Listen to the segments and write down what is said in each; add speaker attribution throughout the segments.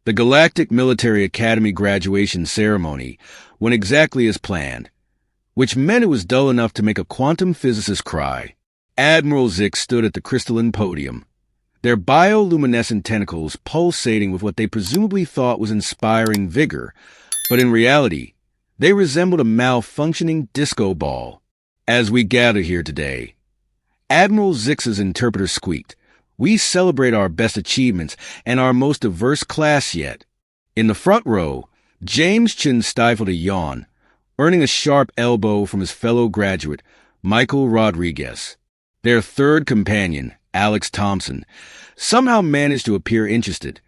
Speaker 1: The Galactic Military Academy graduation ceremony went exactly as planned, which meant it was dull enough to make a quantum physicist cry. Admiral Zix stood at the crystalline podium, their bioluminescent tentacles pulsating with what they presumably thought was inspiring vigor, but in reality, they resembled a malfunctioning disco ball. As we gather here today, Admiral Zix's interpreter squeaked, "We celebrate our best achievements and our most diverse class yet." In the front row, James Chin stifled a yawn, earning a sharp elbow from his fellow graduate, Michael Rodriguez. Their third companion, Alex Thompson, somehow managed to appear interested,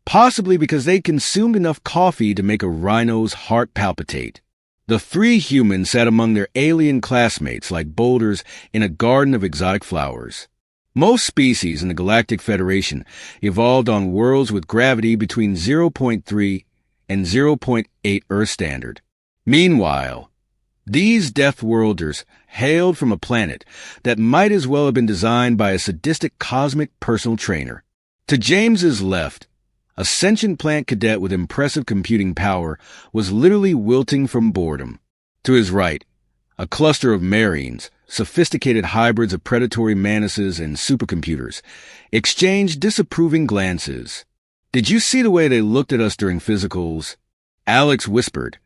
Speaker 1: possibly because they consumed enough coffee to make a rhino's heart palpitate. The three humans sat among their alien classmates like boulders in a garden of exotic flowers. Most species in the Galactic Federation evolved on worlds with gravity between 0.3 and 0.8 Earth standard. Meanwhile, these Deathworlders hailed from a planet that might as well have been designed by a sadistic cosmic personal trainer. To James's left, a sentient plant cadet with impressive computing power was literally wilting from boredom. To his right, a cluster of marines, sophisticated hybrids of predatory manuses and supercomputers, exchanged disapproving glances. "Did you see the way they looked at us during physicals?" Alex whispered,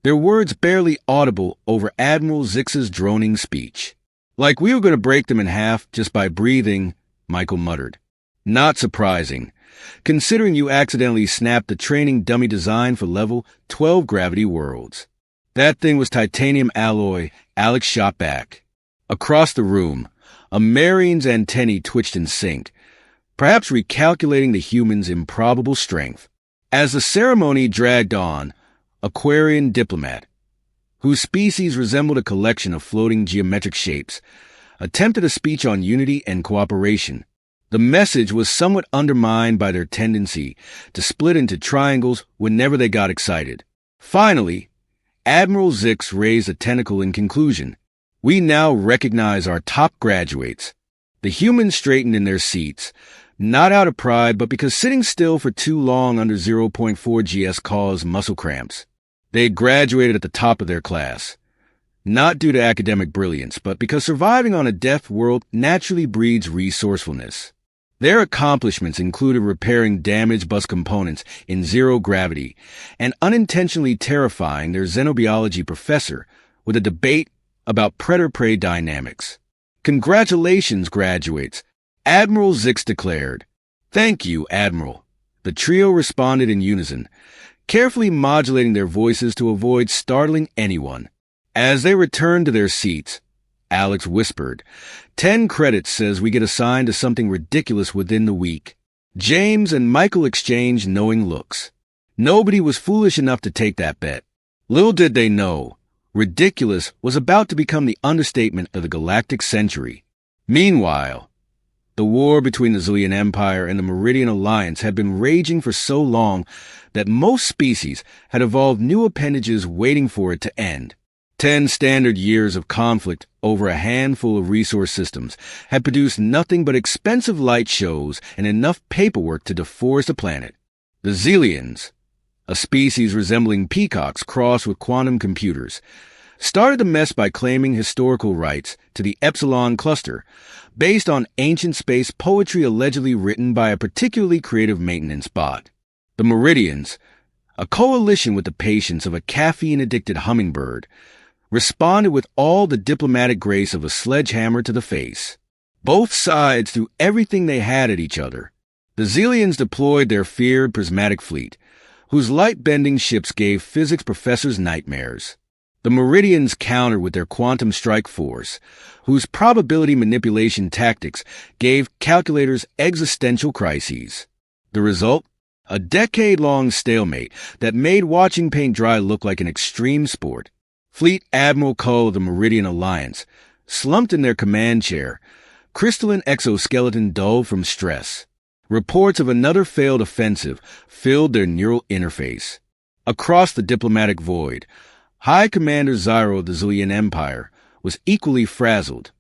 Speaker 1: their words barely audible over Admiral Zix's droning speech. "Like we were going to break them in half just by breathing," Michael muttered. "Not surprising, considering you accidentally snapped the training dummy design for level 12 gravity worlds." "That thing was titanium alloy," Alex shot back. Across the room, a marine's antennae twitched in sync, perhaps recalculating the human's improbable strength. As the ceremony dragged on, Aquarian diplomat, whose species resembled a collection of floating geometric shapes, attempted a speech on unity and cooperation. The message was somewhat undermined by their tendency to split into triangles whenever they got excited. Finally, Admiral Zix raised a tentacle in conclusion. "We now recognize our top graduates." The humans straightened in their seats, not out of pride, but because sitting still for too long under 0.4 GS caused muscle cramps. They had graduated at the top of their class, not due to academic brilliance, but because surviving on a death world naturally breeds resourcefulness. Their accomplishments included repairing damaged bus components in zero gravity and unintentionally terrifying their xenobiology professor with a debate about predator-prey dynamics. "Congratulations, graduates," Admiral Zix declared. "Thank you, Admiral." The trio responded in unison, carefully modulating their voices to avoid startling anyone. As they returned to their seats, Alex whispered, 10 credits says we get assigned to something ridiculous within the week." James and Michael exchanged knowing looks. Nobody was foolish enough to take that bet. Little did they know, ridiculous was about to become the understatement of the galactic century. Meanwhile, the war between the Zillion Empire and the Meridian Alliance had been raging for so long that most species had evolved new appendages waiting for it to end. 10 standard years of conflict over a handful of resource systems had produced nothing but expensive light shows and enough paperwork to deforest a planet. The Zillions, a species resembling peacocks crossed with quantum computers, started the mess by claiming historical rights to the Epsilon cluster, based on ancient space poetry allegedly written by a particularly creative maintenance bot. The Meridians, a coalition with the patience of a caffeine-addicted hummingbird, responded with all the diplomatic grace of a sledgehammer to the face. Both sides threw everything they had at each other. The Zillions deployed their feared prismatic fleet, whose light-bending ships gave physics professors nightmares. The Meridians countered with their quantum strike force, whose probability manipulation tactics gave calculators existential crises. The result? A decade-long stalemate that made watching paint dry look like an extreme sport. Fleet Admiral Cull of the Meridian Alliance, slumped in their command chair, crystalline exoskeleton dulled from stress. Reports of another failed offensive filled their neural interface. Across the diplomatic void, High Commander Zyro of the Zillion Empire was equally frazzled,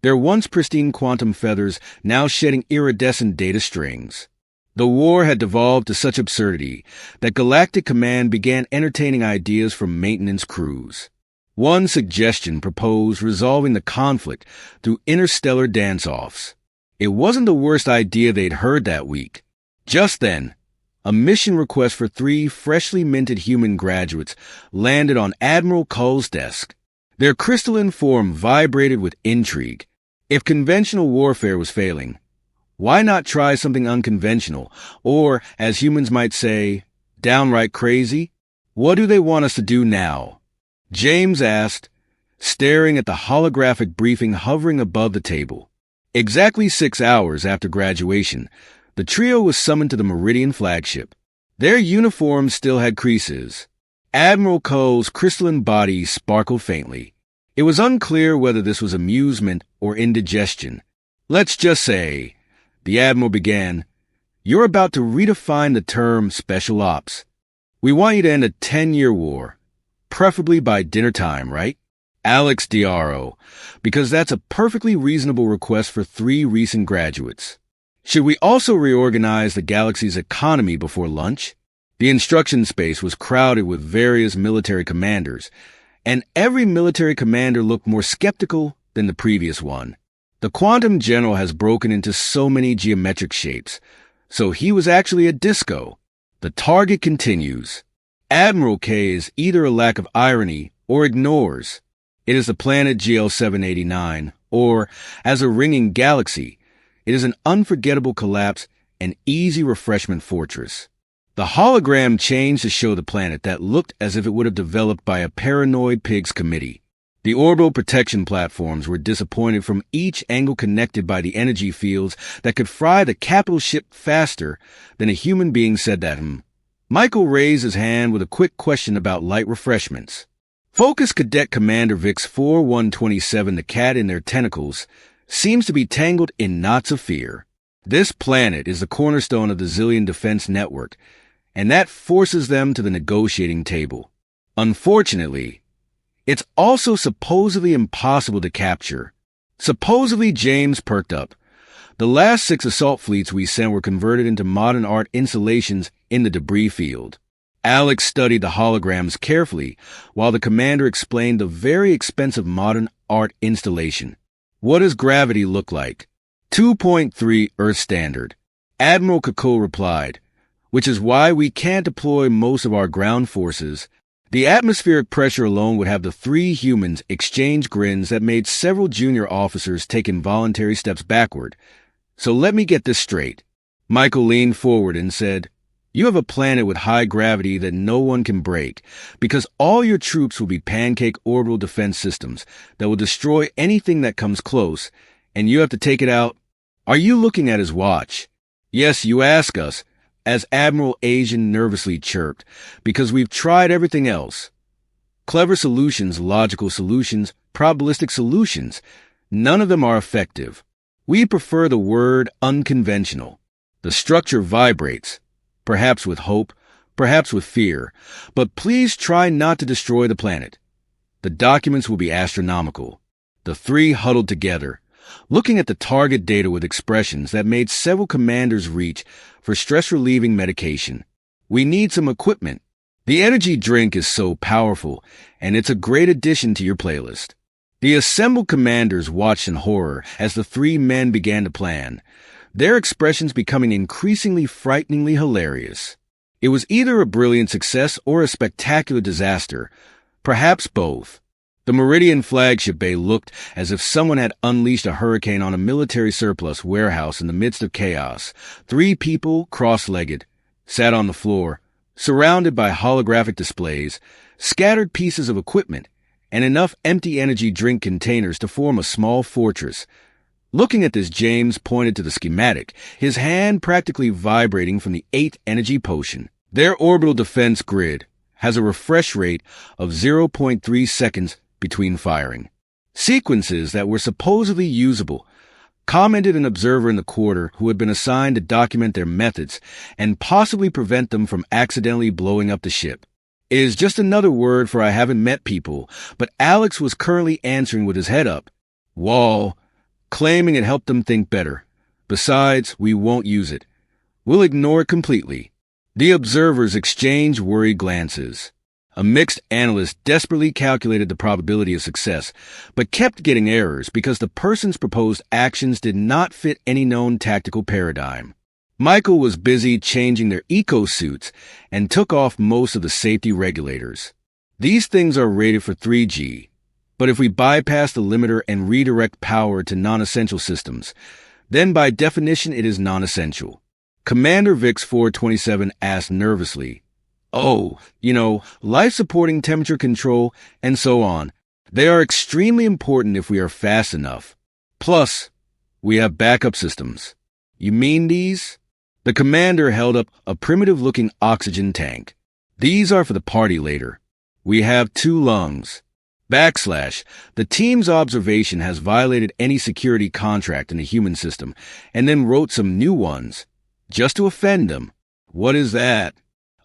Speaker 1: their once pristine quantum feathers now shedding iridescent data strings. The war had devolved to such absurdity that Galactic Command began entertaining ideas from maintenance crews. One suggestion proposed resolving the conflict through interstellar dance-offs. It wasn't the worst idea they'd heard that week. Just then, a mission request for 3 freshly minted human graduates landed on Admiral Cull's desk. Their crystalline form vibrated with intrigue. If conventional warfare was failing, why not try something unconventional, or, as humans might say, downright crazy? What do they want us to do now? James asked, staring at the holographic briefing hovering above the table. Exactly 6 hours after graduation, the trio was summoned to the Meridian flagship. Their uniforms still had creases. Admiral Cull's crystalline body sparkled faintly. It was unclear whether this was amusement or indigestion. Let's just say, the Admiral began, you're about to redefine the term special ops. We want you to end a 10-year war, preferably by dinner time, right? Alex Diaro, because that's a perfectly reasonable request for 3 recent graduates. Should we also reorganize the galaxy's economy before lunch? The instruction space was crowded with various military commanders, and every military commander looked more skeptical than the previous one. The quantum general has broken into so many geometric shapes, so he was actually a disco. The target continues. Admiral K is either a lack of irony or ignores. It is the planet GL789, or, as a ringing galaxy, it is an unforgettable collapse and easy refreshment fortress. The hologram changed to show the planet that looked as if it would have developed by a paranoid pig's committee. The orbital protection platforms were disappointed from each angle connected by the energy fields that could fry the capital ship faster than a human being said that. Michael raised his hand with a quick question about light refreshments. Focus Cadet Commander Vix 4127, the cat in their tentacles, seems to be tangled in knots of fear. This planet is the cornerstone of the Zillion Defense Network, and that forces them to the negotiating table. Unfortunately, it's also supposedly impossible to capture. Supposedly, James perked up. The last 6 assault fleets we sent were converted into modern art installations in the debris field. Alex studied the holograms carefully while the commander explained the very expensive modern art installation. What does gravity look like? 2.3 Earth standard. Admiral Kakul replied, which is why we can't deploy most of our ground forces. The atmospheric pressure alone would have the 3 humans exchange grins that made several junior officers take involuntary steps backward. So let me get this straight. Michael leaned forward and said, you have a planet with high gravity that no one can break, because all your troops will be pancake orbital defense systems that will destroy anything that comes close, and you have to take it out. Are you looking at his watch? Yes, you ask us, as Admiral Asian nervously chirped, because we've tried everything else. Clever solutions, logical solutions, probabilistic solutions, none of them are effective. We prefer the word unconventional. The structure vibrates, perhaps with hope, perhaps with fear, but please try not to destroy the planet. The documents will be astronomical. The 3 huddled together, looking at the target data with expressions that made several commanders reach for stress-relieving medication. We need some equipment. The energy drink is so powerful, and it's a great addition to your playlist. The assembled commanders watched in horror as the 3 men began to plan, their expressions becoming increasingly frighteningly hilarious. It was either a brilliant success or a spectacular disaster, perhaps both. The Meridian flagship bay looked as if someone had unleashed a hurricane on a military surplus warehouse in the midst of chaos. 3 people, cross-legged, sat on the floor, surrounded by holographic displays, scattered pieces of equipment, and enough empty energy drink containers to form a small fortress. Looking at this, James pointed to the schematic, his hand practically vibrating from the 8th energy potion. Their orbital defense grid has a refresh rate of 0.3 seconds between firing. Sequences that were supposedly usable, commented an observer in the quarter who had been assigned to document their methods and possibly prevent them from accidentally blowing up the ship. It is just another word for I haven't met people, but Alex was currently answering with his head up. Wall, claiming it helped them think better. Besides, we won't use it. We'll ignore it completely. The observers exchanged worried glances. A mixed analyst desperately calculated the probability of success, but kept getting errors because the person's proposed actions did not fit any known tactical paradigm. Michael was busy changing their eco-suits and took off most of the safety regulators. These things are rated for 3G, but if we bypass the limiter and redirect power to non-essential systems, then by definition it is non-essential. Commander Vix 427 asked nervously, "Oh, life-supporting temperature control and so on. They are extremely important if we are fast enough. Plus, we have backup systems." "You mean these?" The commander held up a primitive-looking oxygen tank. "These are for the party later. We have 2 lungs. / The team's observation has violated any security contract in the human system, and then wrote some new ones, just to offend them." "What is that?"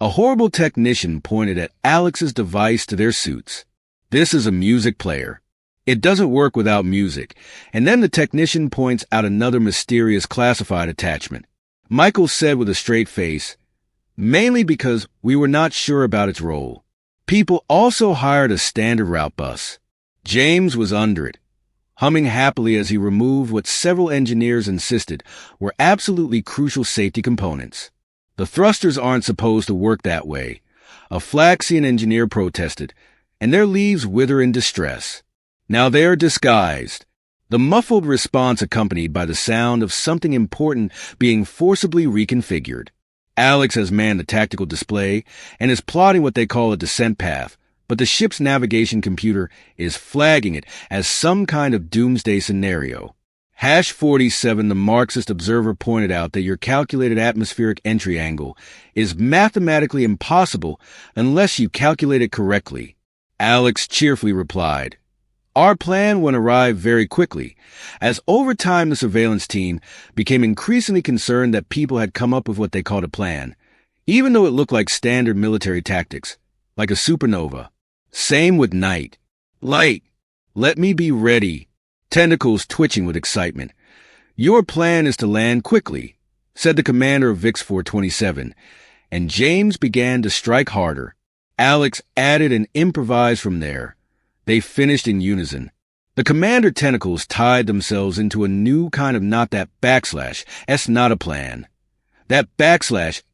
Speaker 1: A horrible technician pointed at Alex's device to their suits. "This is a music player. It doesn't work without music." And then the technician points out another mysterious classified attachment. Michael said with a straight face, "Mainly because we were not sure about its role. People also hired a standard route bus." James was under it, humming happily as he removed what several engineers insisted were absolutely crucial safety components. "The thrusters aren't supposed to work that way," a Flaxian engineer protested, "and their leaves wither in distress. Now they are disguised." The muffled response accompanied by the sound of something important being forcibly reconfigured. Alex has manned the tactical display and is plotting what they call a descent path, but the ship's navigation computer is flagging it as some kind of doomsday scenario. #47, the Marxist observer pointed out that your calculated atmospheric entry angle is mathematically impossible unless you calculate it correctly. Alex cheerfully replied, "Our plan would arrive very quickly, as over time the surveillance team became increasingly concerned that people had come up with what they called a plan, even though it looked like standard military tactics, like a supernova. Same with night. Light. Let me be ready." Tentacles twitching with excitement. "Your plan is to land quickly," said the commander of Vix 427, and James began to strike harder. Alex added and improvised from there. They finished in unison. The commander tentacles tied themselves into a new kind of not that / S not a plan. That /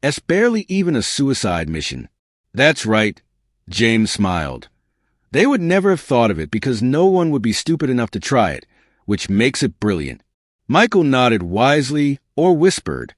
Speaker 1: S barely even a suicide mission. "That's right," James smiled. "They would never have thought of it because no one would be stupid enough to try it, which makes it brilliant." Michael nodded wisely or whispered.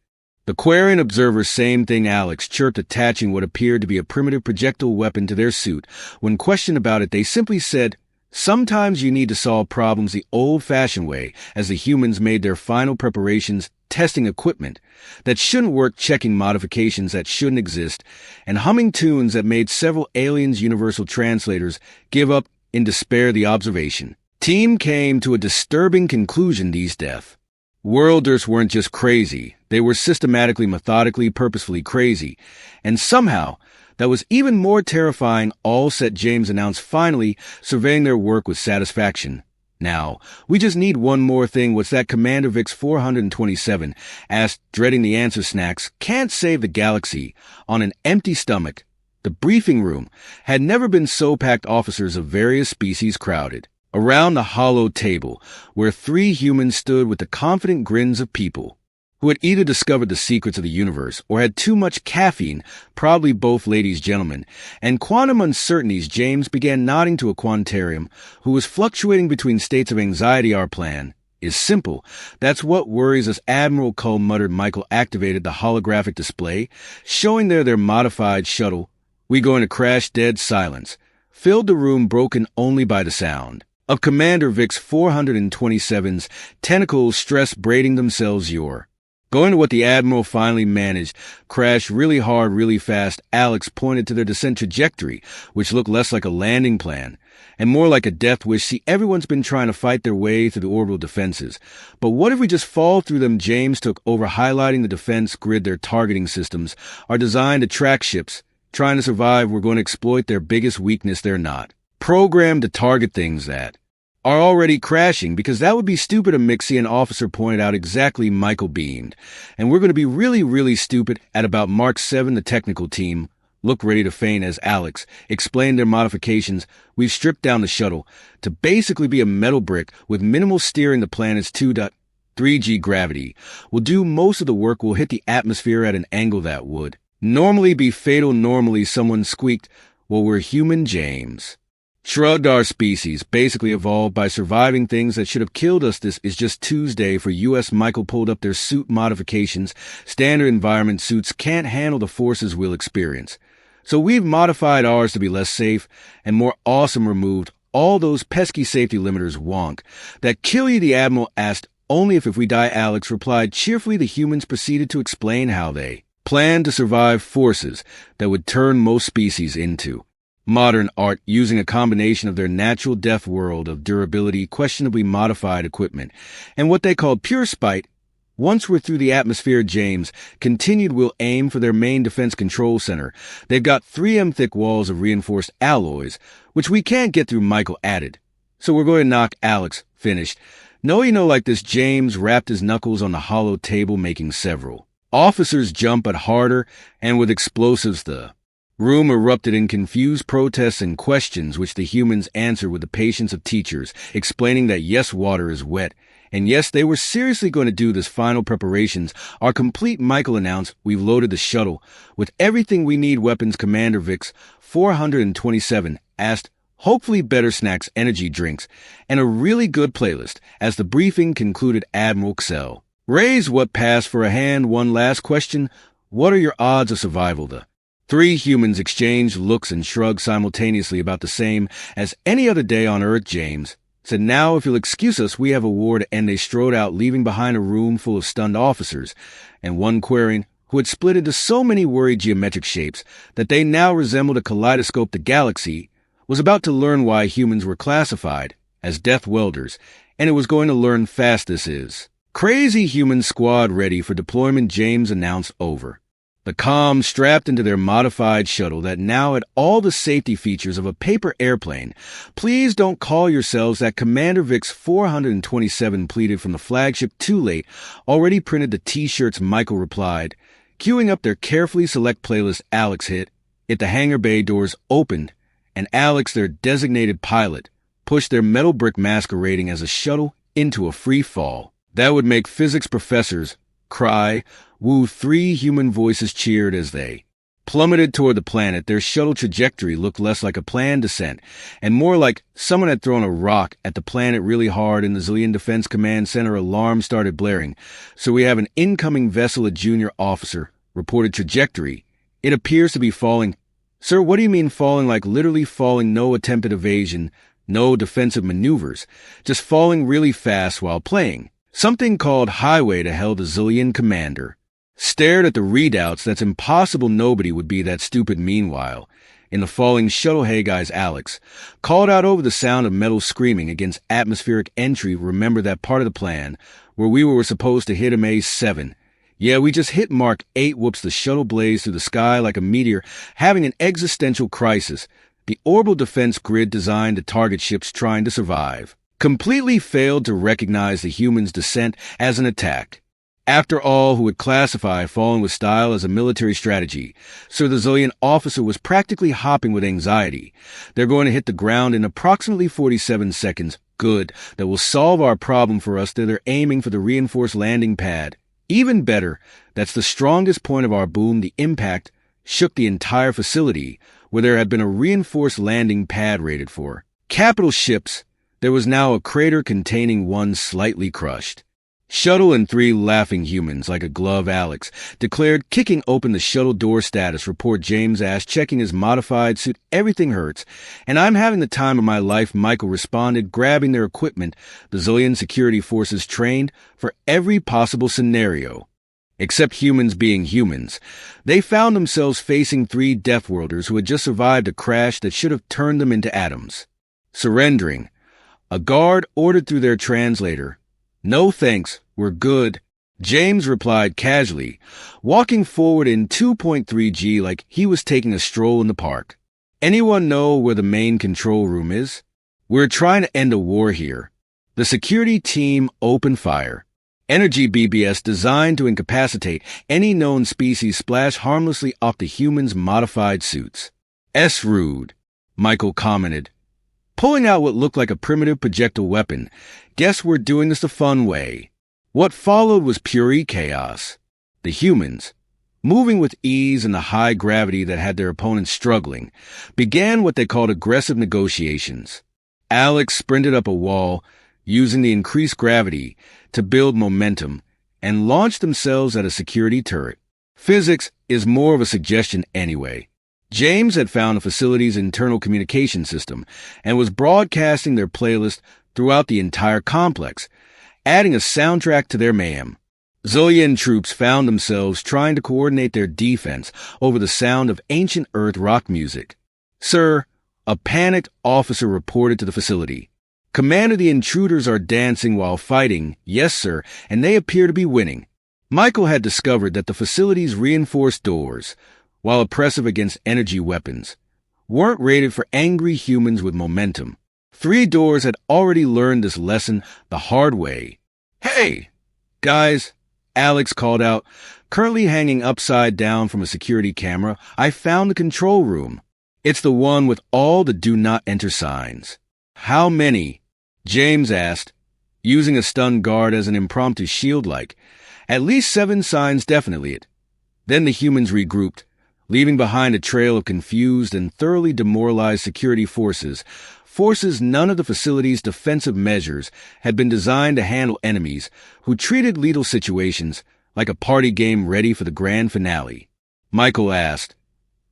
Speaker 1: The Quarian observer same thing Alex chirped, attaching what appeared to be a primitive projectile weapon to their suit. When questioned about it, they simply said, "Sometimes you need to solve problems the old-fashioned way," as the humans made their final preparations, testing equipment that shouldn't work, checking modifications that shouldn't exist, and humming tunes that made several aliens' universal translators give up in despair. The observation team came to a disturbing conclusion: these Deathworlders weren't just crazy, they were systematically, methodically, purposefully crazy. And somehow, that was even more terrifying. "All set," James announced, finally surveying their work with satisfaction. "Now, we just need one more thing." "What's that?" Commander Vix 427 asked, dreading the answer. "Snacks can't save the galaxy on an empty stomach." The briefing room had never been so packed, officers of various species crowded around the hollow table, where 3 humans stood with the confident grins of people who had either discovered the secrets of the universe or had too much caffeine, probably both. "Ladies, gentlemen, and quantum uncertainties." James began nodding to a quantarium who was fluctuating between states of anxiety. "Our plan is simple. That's what worries us." Admiral Cull muttered. Michael activated the holographic display, showing their modified shuttle. "We going to crash." Dead silence filled the room, broken only by the sound of Commander Vix 427's tentacles stress braiding themselves. "You're going to what?" The Admiral finally managed. "Crash really hard, really fast." Alex pointed to their descent trajectory, which looked less like a landing plan and more like a death wish. "See, everyone's been trying to fight their way through the orbital defenses. But what if we just fall through them?" James took over, highlighting the defense grid. "Their targeting systems are designed to track ships trying to survive. We're going to exploit their biggest weakness. They're not programmed to target things that are already crashing because that would be stupid, a Mixian officer pointed out. Exactly, Michael beamed. And we're going to be really, really stupid at about Mark 7. The technical team looked ready to faint as Alex explained their modifications. We've stripped down the shuttle to basically be a metal brick with minimal steering. The planet's 2.3G gravity will do most of the work. We'll hit the atmosphere at an angle that would normally be fatal. Normally, someone squeaked. Well, we're human, James shrugged. Our species basically evolved by surviving things that should have killed us. This is just Tuesday for US. Michael pulled up their suit modifications. Standard environment suits can't handle the forces we'll experience. So we've modified ours to be less safe and more awesome. Removed all those pesky safety limiters. Wonk. That kill you? The Admiral asked. Only if we die, Alex replied cheerfully. The humans proceeded to explain how they planned to survive forces that would turn most species into modern art, using a combination of their natural death world of durability, questionably modified equipment, and what they called pure spite. Once we're through the atmosphere, James continued, we'll aim for their main defense control center. They've got 3M thick walls of reinforced alloys, which we can't get through, Michael added. So we're going to knock. Alex finished. No, like this. James rapped his knuckles on the hollow table, making several officers jump, but harder, and with explosives. The room erupted in confused protests and questions, which the humans answered with the patience of teachers, explaining that yes, water is wet, and yes, they were seriously going to do this. Final preparations are complete, Michael announced. We've loaded the shuttle with everything we need. Weapons. Commander Vix 427 asked. Hopefully better snacks, energy drinks, and a really good playlist. As the briefing concluded, Admiral Xell raised what passed for a hand. One last question. What are your odds of survival? The three humans exchanged looks and shrugged simultaneously, about the same as any other day on Earth. James said, now, if you'll excuse us, we have a war to end. They strode out, leaving behind a room full of stunned officers, and one Quarian who had split into so many worried geometric shapes that they now resembled a kaleidoscope. The galaxy was about to learn why humans were classified as deathworlders, and it was going to learn fast. This is crazy. Human squad ready for deployment, James announced over the comm, strapped into their modified shuttle that now had all the safety features of a paper airplane. Please don't call yourselves that, Commander Vix 427 pleaded from the flagship. Too late. Already printed the t-shirts, Michael replied, queuing up their carefully select playlist. Alex hit it. The hangar bay doors opened, and Alex, their designated pilot, pushed their metal brick masquerading as a shuttle into a free fall that would make physics professors cry. Woo! 3 human voices cheered as they plummeted toward the planet. Their shuttle trajectory looked less like a planned descent and more like someone had thrown a rock at the planet really hard. In the Zillion Defense Command Center, alarm started blaring. So we have an incoming vessel. A junior officer reported trajectory. It appears to be falling. Sir, what do you mean falling? Like literally falling? No attempted evasion, no defensive maneuvers, just falling really fast while playing something called Highway to Hell. The Zillion commander stared at the readouts. That's impossible. Nobody would be that stupid. Meanwhile, in the falling shuttle, hey guys, Alex called out over the sound of metal screaming against atmospheric entry. Remember that part of the plan where we were supposed to hit MA7? Yeah, we just hit Mark 8. Whoops. The shuttle blazed through the sky like a meteor, having an existential crisis. The orbital defense grid designed to target ships trying to survive completely failed to recognize the humans' descent as an attack. After all, who would classify falling with style as a military strategy? So the Zillion officer was practically hopping with anxiety. They're going to hit the ground in approximately 47 seconds. Good. That will solve our problem for us. They're aiming for the reinforced landing pad. Even better, that's the strongest point of our boom. The impact shook the entire facility, where there had been a reinforced landing pad rated for capital ships. There was now a crater containing one slightly crushed shuttle and 3 laughing humans like a glove. Alex declared, kicking open the shuttle door. Status report, James asked, checking his modified suit. Everything hurts, and I'm having the time of my life, Michael responded, grabbing their equipment. The Zillion security forces trained for every possible scenario, except humans being humans. They found themselves facing 3 deathworlders who had just survived a crash that should have turned them into atoms. Surrendering, a guard ordered through their translator. No thanks, we're good, James replied casually, walking forward in 2.3G like he was taking a stroll in the park. Anyone know where the main control room is? We're trying to end a war here. The security team opened fire. Energy BBS designed to incapacitate any known species splashed harmlessly off the humans' modified suits. Rude, Michael commented, pulling out what looked like a primitive projectile weapon. Guess we're doing this the fun way. What followed was pure chaos. The humans, moving with ease in the high gravity that had their opponents struggling, began what they called aggressive negotiations. Alex sprinted up a wall, using the increased gravity to build momentum, and launched themselves at a security turret. Physics is more of a suggestion anyway. James had found the facility's internal communication system and was broadcasting their playlist throughout the entire complex, adding a soundtrack to their mayhem. Zillion troops found themselves trying to coordinate their defense over the sound of ancient Earth rock music. Sir, a panicked officer reported to the facility. Commander, the intruders are dancing while fighting, yes sir, and they appear to be winning. Michael had discovered that the facility's reinforced doors, while oppressive against energy weapons, weren't rated for angry humans with momentum. 3 doors had already learned this lesson the hard way. Hey, guys, Alex called out, currently hanging upside down from a security camera. I found the control room. It's the one with all the do not enter signs. How many? James asked, using a stunned guard as an impromptu shield. At least 7 signs, definitely it. Then the humans regrouped, leaving behind a trail of confused and thoroughly demoralized security forces none of the facility's defensive measures had been designed to handle enemies who treated lethal situations like a party game ready for the grand finale. Michael asked,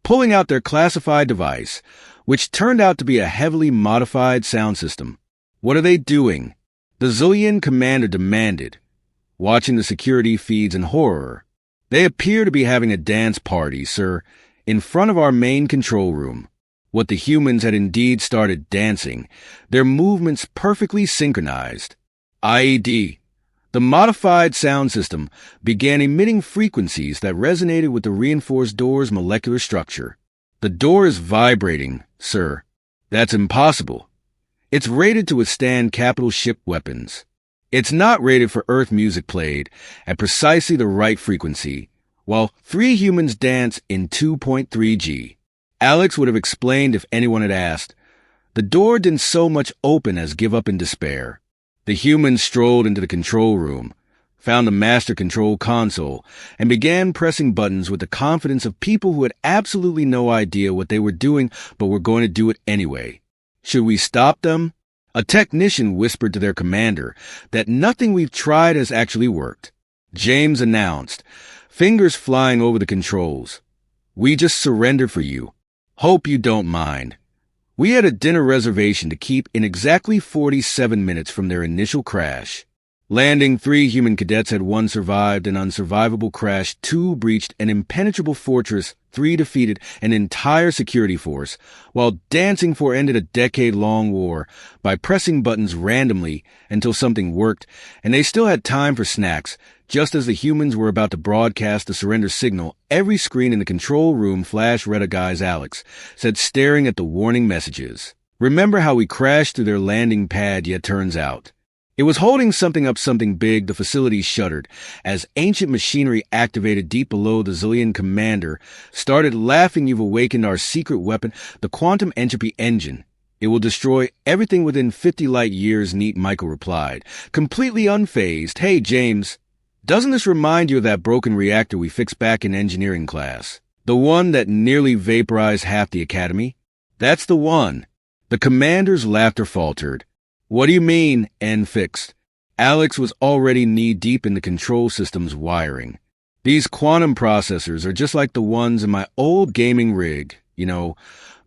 Speaker 1: pulling out their classified device, which turned out to be a heavily modified sound system. What are they doing? The Zillion commander demanded, watching the security feeds in horror. They appear to be having a dance party, sir, in front of our main control room. What the humans had indeed started dancing, their movements perfectly synchronized. IED. The modified sound system began emitting frequencies that resonated with the reinforced door's molecular structure. The door is vibrating, sir. That's impossible. It's rated to withstand capital ship weapons. It's not rated for Earth music played at precisely the right frequency, while 3 humans dance in 2.3 G. Alex would have explained if anyone had asked. The door didn't so much open as give up in despair. The humans strolled into the control room, found a master control console, and began pressing buttons with the confidence of people who had absolutely no idea what they were doing but were going to do it anyway. Should we stop them? A technician whispered to their commander that nothing we've tried has actually worked. James announced, fingers flying over the controls. We just surrendered for you. Hope you don't mind. We had a dinner reservation to keep in exactly 47 minutes from their initial crash. Landing, 3 human cadets had 1 survived an unsurvivable crash, 2 breached an impenetrable fortress, 3 defeated an entire security force, while dancing 4 ended a decade-long war by pressing buttons randomly until something worked, and they still had time for snacks. Just as the humans were about to broadcast the surrender signal, every screen in the control room flashed red. A guy's Alex said, staring at the warning messages. Remember how we crashed through their landing pad, yet turns out it was holding something big. The facility shuddered as ancient machinery activated deep below the Zillion commander started laughing. You've awakened our secret weapon, the quantum entropy engine. It will destroy everything within 50 light years, neat, Michael replied, completely unfazed. Hey, James, doesn't this remind you of that broken reactor we fixed back in engineering class? The one that nearly vaporized half the academy? That's the one. The commander's laughter faltered. What do you mean, and fixed? Alex was already knee-deep in the control system's wiring. These quantum processors are just like the ones in my old gaming rig, the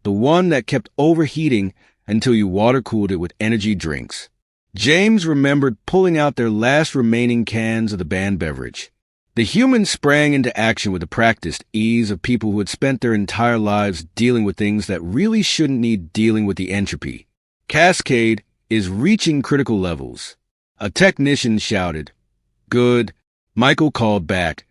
Speaker 1: one that kept overheating until you water-cooled it with energy drinks. James remembered pulling out their last remaining cans of the banned beverage. The humans sprang into action with the practiced ease of people who had spent their entire lives dealing with things that really shouldn't need dealing with. The entropy cascade is reaching critical levels. A technician shouted. Good, Michael called back,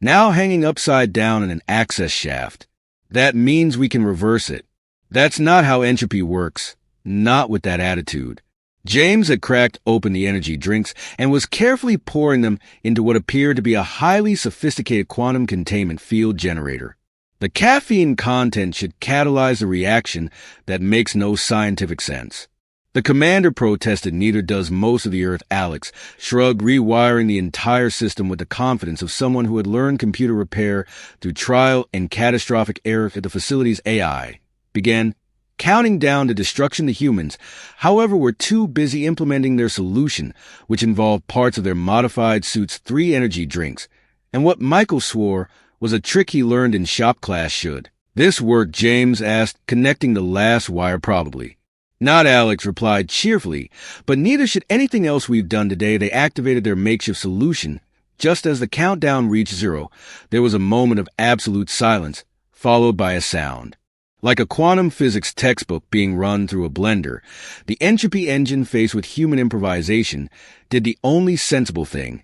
Speaker 1: now hanging upside down in an access shaft. That means we can reverse it. That's not how entropy works. Not with that attitude. James had cracked open the energy drinks and was carefully pouring them into what appeared to be a highly sophisticated quantum containment field generator. The caffeine content should catalyze a reaction that makes no scientific sense. The commander protested neither does most of the Earth. Alex shrugged, rewiring the entire system with the confidence of someone who had learned computer repair through trial and catastrophic error. At the facility's AI began counting down to destruction. The humans, however, were too busy implementing their solution, which involved parts of their modified suit's 3 energy drinks, and what Michael swore was a trick he learned in shop class. Should this work? James asked, connecting the last wire. Probably not, Alex replied cheerfully, but neither should anything else we've done today. They activated their makeshift solution. Just as the countdown reached 0, there was a moment of absolute silence, followed by a sound. Like a quantum physics textbook being run through a blender, the entropy engine, faced with human improvisation, did the only sensible thing.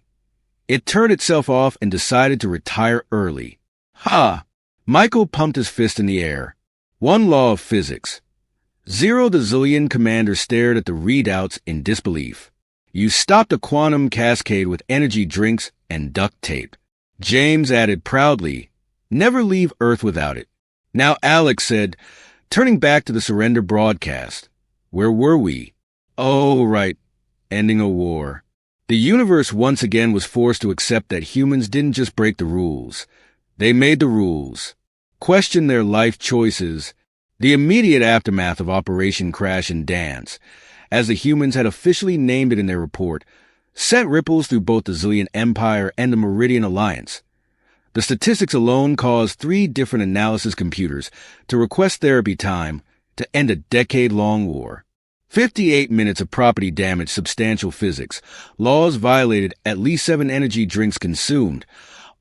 Speaker 1: It turned itself off and decided to retire early. Ha! Michael pumped his fist in the air. One law of physics. 0. The Zillion commander stared at the readouts in disbelief. You stopped a quantum cascade with energy drinks and duct tape. James added proudly, never leave Earth without it. Now, Alex said, turning back to the surrender broadcast. Where were we? Oh, right. Ending a war. The universe once again was forced to accept that humans didn't just break the rules. They made the rules, questioned their life choices. The immediate aftermath of Operation Crash and Dance, as the humans had officially named it in their report, sent ripples through both the Zillion Empire and the Meridian Alliance. The statistics alone caused 3 different analysis computers to request therapy time to end a decade-long war. 58 minutes of property damage, substantial physics, laws violated, at least 7 energy drinks consumed,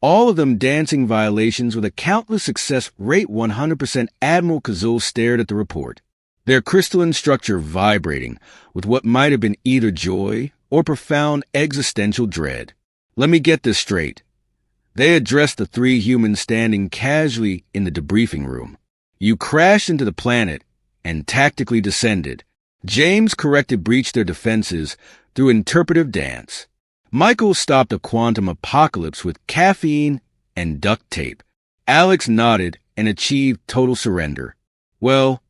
Speaker 1: all of them dancing violations with a countless success rate. 100%. Admiral Kazul stared at the report, their crystalline structure vibrating with what might have been either joy or profound existential dread. Let me get this straight. They addressed the 3 humans standing casually in the debriefing room. You crashed into the planet and tactically descended. James corrected, breached their defenses through interpretive dance. Michael stopped a quantum apocalypse with caffeine and duct tape. Alex nodded and achieved total surrender. Well,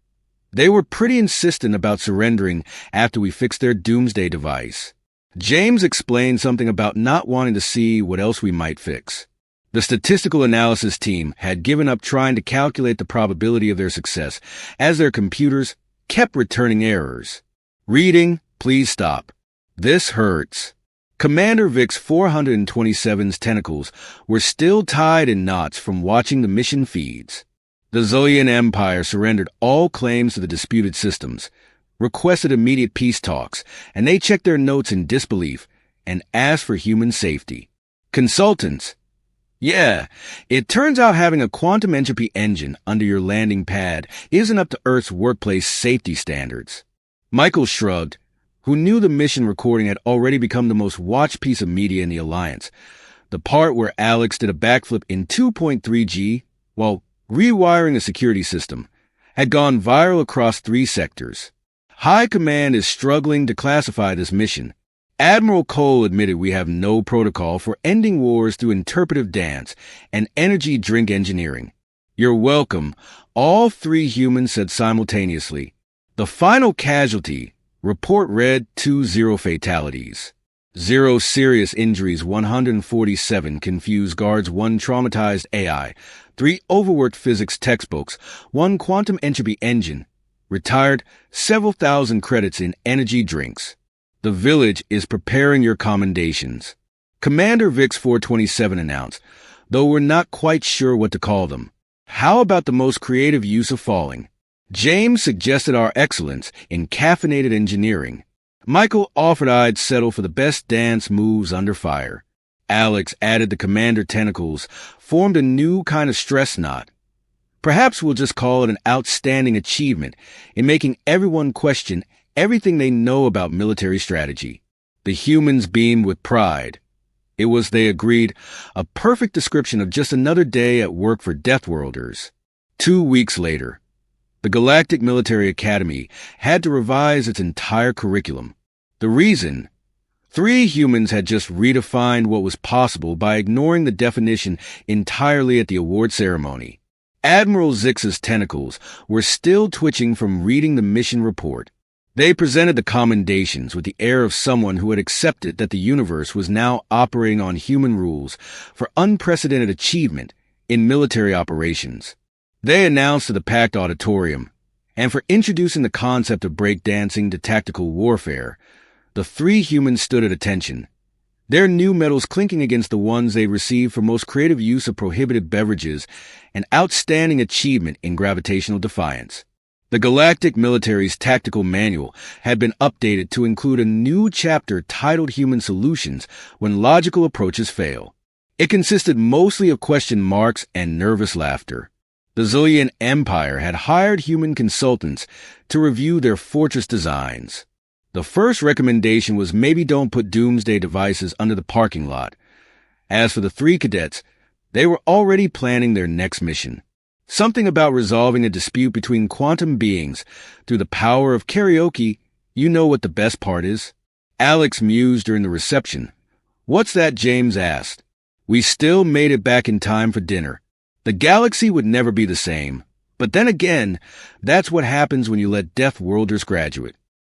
Speaker 1: they were pretty insistent about surrendering after we fixed their doomsday device. James explained something about not wanting to see what else we might fix. The statistical analysis team had given up trying to calculate the probability of their success, as their computers kept returning errors. Reading, please stop. This hurts. Commander Vic's 427's tentacles were still tied in knots from watching the mission feeds. The Zillion Empire surrendered all claims to the disputed systems, requested immediate peace talks, and they checked their notes in disbelief and asked for human safety. Consultants. Yeah, it turns out having a quantum entropy engine under your landing pad isn't up to Earth's workplace safety standards. Michael shrugged, who knew the mission recording had already become the most watched piece of media in the Alliance. The part where Alex did a backflip in 2.3G while rewiring a security system had gone viral across 3 sectors. High Command is struggling to classify this mission. Admiral Cole admitted we have no protocol for ending wars through interpretive dance and energy drink engineering. You're welcome, all 3 humans said simultaneously. The final casualty, report read, 20 fatalities. 0 serious injuries, 147 confused guards, 1 traumatized AI, 3 overworked physics textbooks, 1 quantum entropy engine, retired, several thousand credits in energy drinks. The village is preparing your commendations. Commander Vic's 427 announced, though we're not quite sure what to call them. How about the most creative use of falling? James suggested our excellence in caffeinated engineering. Michael offered I'd settle for the best dance moves under fire. Alex added the commander tentacles, formed a new kind of stress knot. Perhaps we'll just call it an outstanding achievement in making everyone question everything they know about military strategy. The humans beamed with pride. It was, they agreed, a perfect description of just another day at work for Deathworlders. 2 weeks later, The Galactic Military Academy had to revise its entire curriculum. The reason? 3 humans had just redefined what was possible by ignoring the definition entirely at the award ceremony. Admiral Zix's tentacles were still twitching from reading the mission report. They presented the commendations with the air of someone who had accepted that the universe was now operating on human rules for unprecedented achievement in military operations. They announced to the packed auditorium, and for introducing the concept of breakdancing to tactical warfare, the 3 humans stood at attention, their new medals clinking against the ones they received for most creative use of prohibited beverages and outstanding achievement in gravitational defiance. The Galactic Military's tactical manual had been updated to include a new chapter titled Human Solutions When Logical Approaches Fail. It consisted mostly of question marks and nervous laughter. The Zillion Empire had hired human consultants to review their fortress designs. The first recommendation was maybe don't put doomsday devices under the parking lot. As for the 3 cadets, they were already planning their next mission. Something about resolving a dispute between quantum beings through the power of karaoke. You know what the best part is? Alex mused during the reception. What's that? James asked. We still made it back in time for dinner. The galaxy would never be the same. But then again, that's what happens when you let Deathworlders graduate.